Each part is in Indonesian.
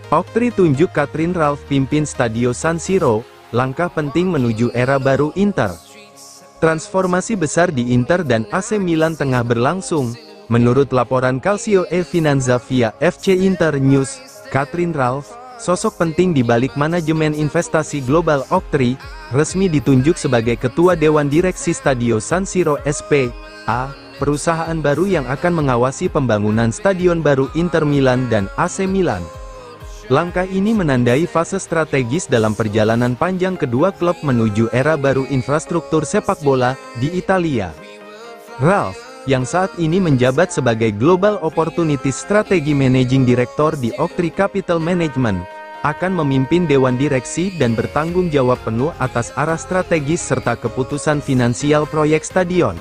Oktri tunjuk Catherine Ralph pimpin Stadio San Siro, langkah penting menuju era baru Inter. Transformasi besar di Inter dan AC Milan tengah berlangsung. Menurut laporan Calcio e Finanza via FC Inter News, Catherine Ralph, sosok penting di balik manajemen investasi global Oktri, resmi ditunjuk sebagai Ketua Dewan Direksi Stadio San Siro S.p.A., perusahaan baru yang akan mengawasi pembangunan stadion baru Inter Milan dan AC Milan. Langkah ini menandai fase strategis dalam perjalanan panjang kedua klub menuju era baru infrastruktur sepak bola di Italia. Ralph, yang saat ini menjabat sebagai Global Opportunities Strategy Managing Director di Oktri Capital Management, akan memimpin dewan direksi dan bertanggung jawab penuh atas arah strategis serta keputusan finansial proyek stadion.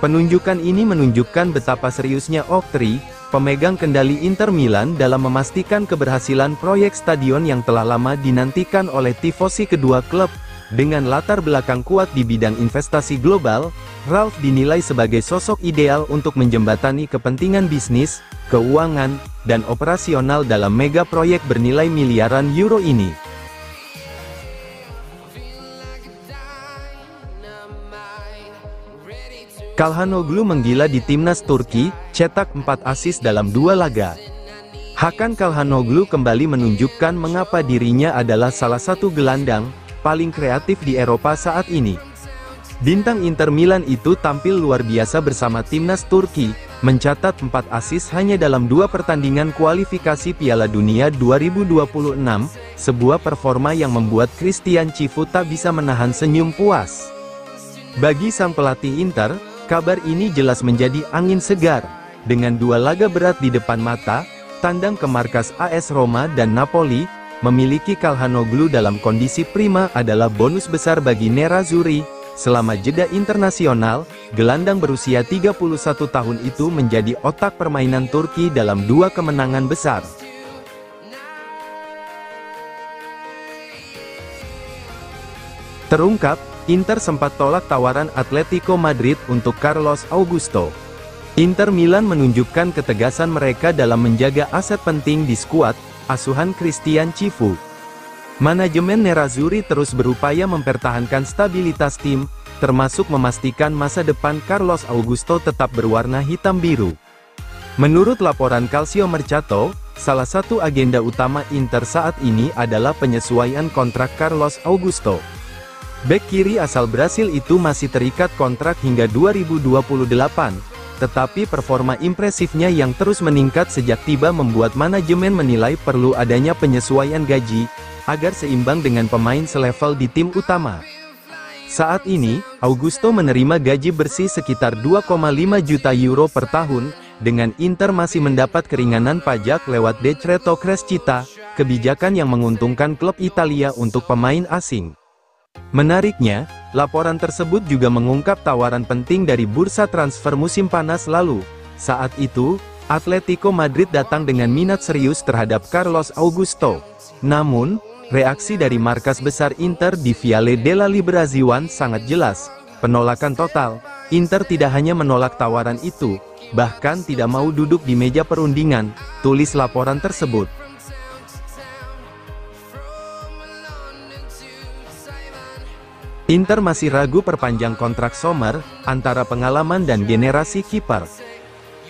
Penunjukan ini menunjukkan betapa seriusnya Oktri, pemegang kendali Inter Milan dalam memastikan keberhasilan proyek stadion yang telah lama dinantikan oleh tifosi kedua klub. Dengan latar belakang kuat di bidang investasi global, Ralph dinilai sebagai sosok ideal untuk menjembatani kepentingan bisnis, keuangan, dan operasional dalam mega proyek bernilai miliaran euro ini. Calhanoglu menggila di timnas Turki, cetak 4 assist dalam 2 laga. Hakan Calhanoglu kembali menunjukkan mengapa dirinya adalah salah satu gelandang paling kreatif di Eropa saat ini. Bintang Inter Milan itu tampil luar biasa bersama timnas Turki, mencatat 4 assist hanya dalam 2 pertandingan kualifikasi Piala Dunia 2026, sebuah performa yang membuat Christian Cifu tak bisa menahan senyum puas. Bagi sang pelatih Inter, kabar ini jelas menjadi angin segar. Dengan 2 laga berat di depan mata, tandang ke markas AS Roma dan Napoli, memiliki Calhanoglu dalam kondisi prima adalah bonus besar bagi Nerazzurri. Selama jeda internasional, gelandang berusia 31 tahun itu menjadi otak permainan Turki dalam 2 kemenangan besar. Terungkap, Inter sempat tolak tawaran Atletico Madrid untuk Carlos Augusto. Inter Milan menunjukkan ketegasan mereka dalam menjaga aset penting di skuad, asuhan Christian Cifu. Manajemen Nerazzurri terus berupaya mempertahankan stabilitas tim, termasuk memastikan masa depan Carlos Augusto tetap berwarna hitam biru. Menurut laporan Calcio Mercato, salah satu agenda utama Inter saat ini adalah penyesuaian kontrak Carlos Augusto. Bek kiri asal Brasil itu masih terikat kontrak hingga 2028, tetapi performa impresifnya yang terus meningkat sejak tiba membuat manajemen menilai perlu adanya penyesuaian gaji, agar seimbang dengan pemain selevel di tim utama. Saat ini, Augusto menerima gaji bersih sekitar 2,5 juta euro per tahun, dengan Inter masih mendapat keringanan pajak lewat Decreto Crescita, kebijakan yang menguntungkan klub Italia untuk pemain asing. Menariknya, laporan tersebut juga mengungkap tawaran penting dari bursa transfer musim panas lalu. Saat itu, Atletico Madrid datang dengan minat serius terhadap Carlos Augusto. Namun, reaksi dari markas besar Inter di Viale della Liberazione sangat jelas. Penolakan total. Inter tidak hanya menolak tawaran itu, bahkan tidak mau duduk di meja perundingan, tulis laporan tersebut. Inter masih ragu perpanjang kontrak Sommer, antara pengalaman dan generasi kiper.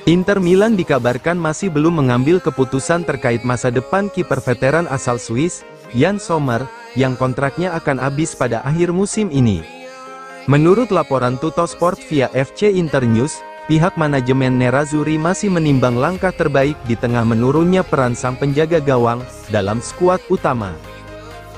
Inter Milan dikabarkan masih belum mengambil keputusan terkait masa depan kiper veteran asal Swiss, Jan Sommer, yang kontraknya akan habis pada akhir musim ini. Menurut laporan Tuttosport via FC Inter News, pihak manajemen Nerazzurri masih menimbang langkah terbaik di tengah menurunnya peran sang penjaga gawang dalam skuad utama.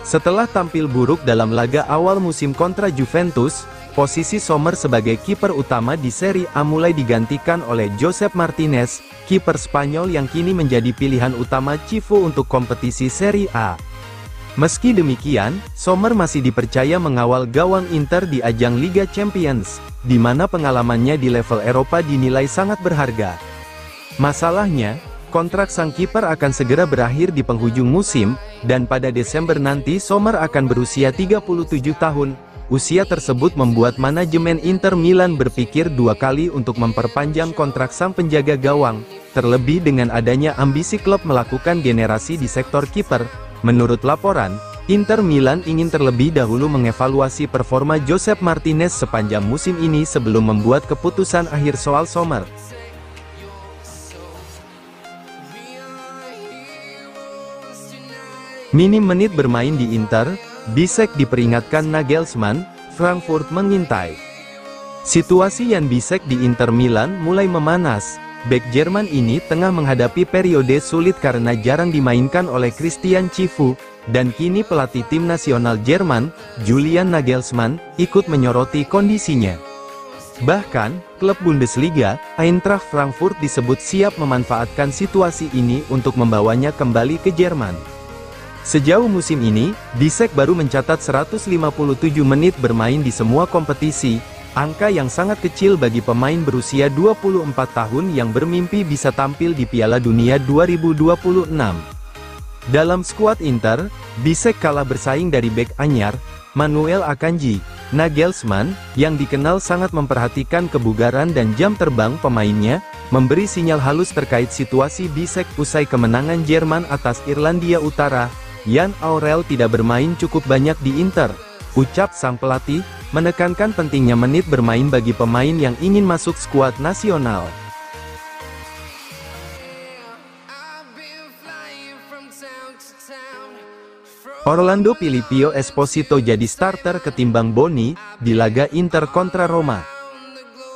Setelah tampil buruk dalam laga awal musim kontra Juventus, posisi Sommer sebagai kiper utama di Serie A mulai digantikan oleh Josep Martinez, kiper Spanyol yang kini menjadi pilihan utama Cifu untuk kompetisi Serie A. Meski demikian, Sommer masih dipercaya mengawal gawang Inter di ajang Liga Champions, di mana pengalamannya di level Eropa dinilai sangat berharga. Masalahnya, kontrak sang kiper akan segera berakhir di penghujung musim, dan pada Desember nanti Sommer akan berusia 37 tahun. Usia tersebut membuat manajemen Inter Milan berpikir dua kali untuk memperpanjang kontrak sang penjaga gawang, terlebih dengan adanya ambisi klub melakukan generasi di sektor kiper. Menurut laporan, Inter Milan ingin terlebih dahulu mengevaluasi performa Josep Martinez sepanjang musim ini sebelum membuat keputusan akhir soal Sommer. Minim menit bermain di Inter, Bisek diperingatkan Nagelsmann, Frankfurt mengintai. Situasi Jan Bisek di Inter Milan mulai memanas. Bek Jerman ini tengah menghadapi periode sulit karena jarang dimainkan oleh Christian Cifu, dan kini pelatih tim nasional Jerman, Julian Nagelsmann, ikut menyoroti kondisinya. Bahkan, klub Bundesliga, Eintracht Frankfurt disebut siap memanfaatkan situasi ini untuk membawanya kembali ke Jerman. Sejauh musim ini, Bisek baru mencatat 157 menit bermain di semua kompetisi, angka yang sangat kecil bagi pemain berusia 24 tahun yang bermimpi bisa tampil di Piala Dunia 2026. Dalam skuad Inter, Bisek kalah bersaing dari bek anyar, Manuel Akanji. Nagelsmann, yang dikenal sangat memperhatikan kebugaran dan jam terbang pemainnya, memberi sinyal halus terkait situasi Bisek usai kemenangan Jerman atas Irlandia Utara. Jan Aurel tidak bermain cukup banyak di Inter, ucap sang pelatih, menekankan pentingnya menit bermain bagi pemain yang ingin masuk skuad nasional. Orlando pilih Pio Esposito jadi starter ketimbang Boni, di laga Inter kontra Roma.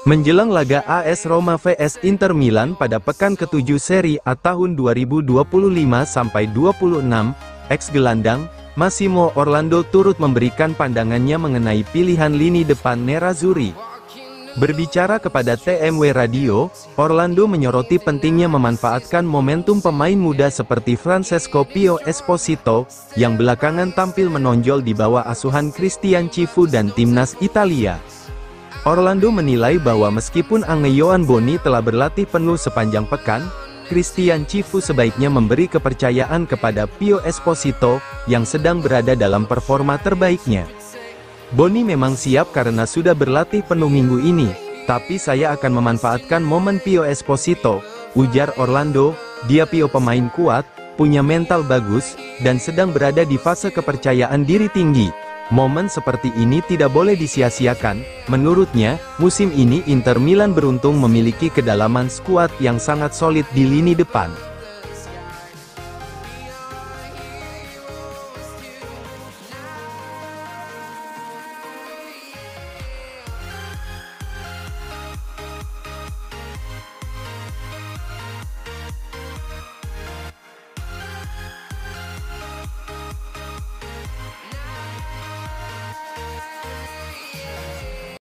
Menjelang laga AS Roma vs Inter Milan pada pekan ke-7 Serie A tahun 2025-26, ex-gelandang, Massimo Orlando turut memberikan pandangannya mengenai pilihan lini depan Nerazzurri. Berbicara kepada TMW Radio, Orlando menyoroti pentingnya memanfaatkan momentum pemain muda seperti Francesco Pio Esposito, yang belakangan tampil menonjol di bawah asuhan Christian Cifu dan timnas Italia. Orlando menilai bahwa meskipun Angeyoan Boni telah berlatih penuh sepanjang pekan, Christian Cifu sebaiknya memberi kepercayaan kepada Pio Esposito, yang sedang berada dalam performa terbaiknya. Boni memang siap karena sudah berlatih penuh minggu ini, tapi saya akan memanfaatkan momen Pio Esposito, ujar Orlando. Dia Pio pemain kuat, punya mental bagus, dan sedang berada di fase kepercayaan diri tinggi. Momen seperti ini tidak boleh disia-siakan. Menurutnya, musim ini Inter Milan beruntung memiliki kedalaman skuad yang sangat solid di lini depan.